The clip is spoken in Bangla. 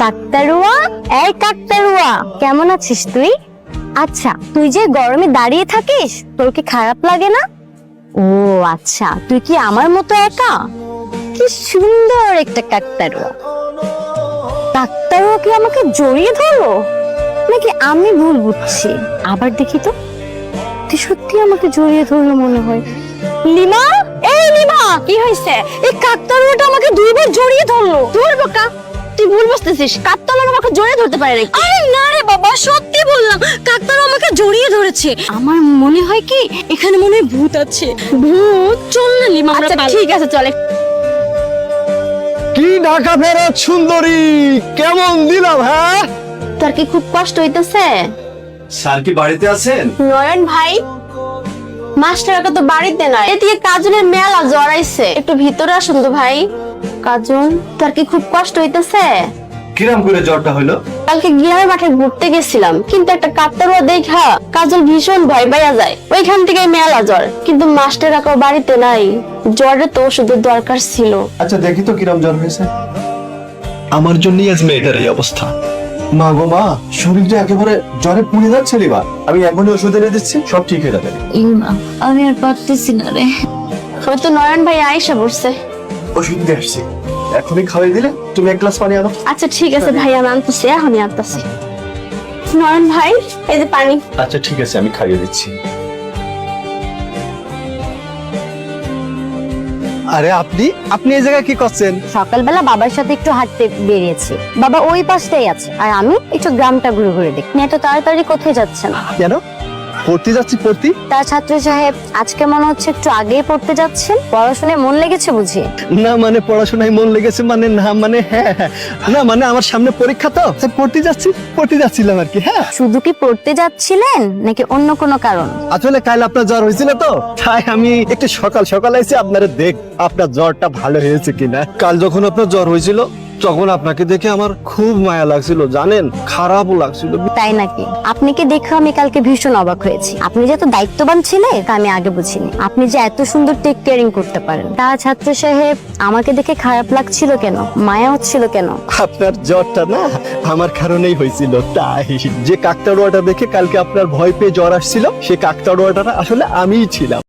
কাকতারুয়া, এই কাকতারুয়া, কেমন আছিস তুই? আচ্ছা, তুই যে গরমে দাঁড়িয়ে থাকিস, তোর কি খারাপ লাগে না? ও আচ্ছা, তুই কি আমার মতো একা? কি সুন্দর একটা কাকতারুয়া। কাকতারুয়া কি আমাকে জড়িয়ে ধরলো, নাকি আমি ভুল বুঝছি? আবার দেখি তো, তুই সত্যি আমাকে জড়িয়ে ধরলো মনে হয়। লিমা, এই লিমা, কি হয়েছে? এই কাকতারুয়াটা আমাকে দুইবার জড়িয়ে ধরলো। ধরবো কা? তুই ভুল বুঝতেছিস, কাকতারুয়া আমাকে জড়িয়ে ধরতে পারে নাকি? আরে না রে বাবা, সত্যি বললাম, কাকতারুয়া আমাকে জড়িয়ে ধরেছে। আমার মনে হয় কি এখানে মনে হয় ভূত আছে। ভূত? চল না লিমা, আচ্ছা ঠিক আছে চলে। কি ঢাকা ফেরত সুন্দরী, কেমন দিলাম? হ্যাঁ, তোর কি খুব কষ্ট হইতেছে? স্যার কি বাড়িতে আছেন? নয়ন ভাই, মাস্টারকে তো বাড়িতে নাই, এদিকে কাজলের মেলা জড়াইছে, একটু ভিতরে আসুন তো ভাই। কাজল, তোর কি খুব কষ্ট হইতেছে? কিরাম করে জ্বরটা হলো? কালকে গ্রামের মাঠে ঘুরতে গেছিলাম, কিন্তু একটা কাকতারুয়া দেখা কাজল ভীষণ ভয় পাইয়া যায়। ওইখান থেকে মেলা জ্বর, কিন্তু মাস্টার কাকাও বাড়িতে নাই। জ্বরের তো ওষুধের দরকার ছিল। আচ্ছা দেখি তো কিরাম জ্বর হয়েছে। আমার জন্যই আজ মেয়েটার এই অবস্থা। মা গো মা, শরীরটা একেবারে জ্বরে পুড়ে যাচ্ছে রে। আমি এখনই ওষুধ এনে দিচ্ছি, সব ঠিক হয়ে যাবে। আমি আর পারতেছি না রে। হয়তো নয়ন ভাই আয়েশা বসছে। ওষুধ দিয়ে আসছি, এখনই খাওয়াই দিলে। তুমি এক গ্লাস পানি আনো। আচ্ছা ঠিক আছে ভাই, আমি আনতেছি, এখনই আনতেছি। নয়ন ভাই, এই যে পানি। আচ্ছা ঠিক আছে, আমি খাইয়ে দিচ্ছি। আরে আপনি আপনি এই জায়গায় কি করছেন? সকালবেলা বাবার সাথে একটু হাঁটতে বেরিয়েছি, বাবা ওই পাশটাই আছে, আর আমি একটু গ্রামটা ঘুরে ঘুরে দেখি। এত তাড়াতাড়ি কোথায় যাচ্ছেন? কেন পড়তে যাচ্ছি? পড়তি তার ছাত্র সাহেব, আজকে মনে হচ্ছে একটু আগেই পড়তে যাচ্ছেন। পড়াশোনায় মন লেগেছে বুঝি? না মানে পড়াশোনায় মন লেগেছে মানে না মানে হ্যাঁ হ্যাঁ। না মানে আমার সামনে পরীক্ষা তো, তাই পড়তে যাচ্ছিলাম আর কি। হ্যাঁ, শুধু কি পড়তে যাচ্ছিলেন নাকি অন্য কোনো কারণ? আসলে কাল আপনার জ্বর হয়েছিল তো, তাই আমি একটু সকাল সকাল এসে আপনারা দেখ আপনার জ্বরটা ভালো হয়েছে কিনা। কাল যখন আপনার জ্বর হয়েছিল তখন আপনাকে দেখে আমার খুব মায়া লাগছিল, জানেন, খারাপও লাগছিল। তাই নাকি? আপনাকে দেখে আমি কালকে ভীষণ অবাক হয়েছি। আপনি যে এত দায়িত্ববান ছিলেন তা আমি আগে বুঝিনি। আপনি যে এত সুন্দর টেক কেয়ারিং করতে পারেন। তা ছাত্র সাহেব, আমাকে দেখে খারাপ লাগছিল কেন, মায়া হচ্ছিল কেন? আপনার জ্বরটা না আমার কারণেই হয়েছিল। তাই যে কাকতাড়ুয়াটা দেখে কালকে আপনার ভয় পেয়ে জ্বর আসছিল, সে কাকতাড়ুয়াটা আসলে আমিই ছিলাম।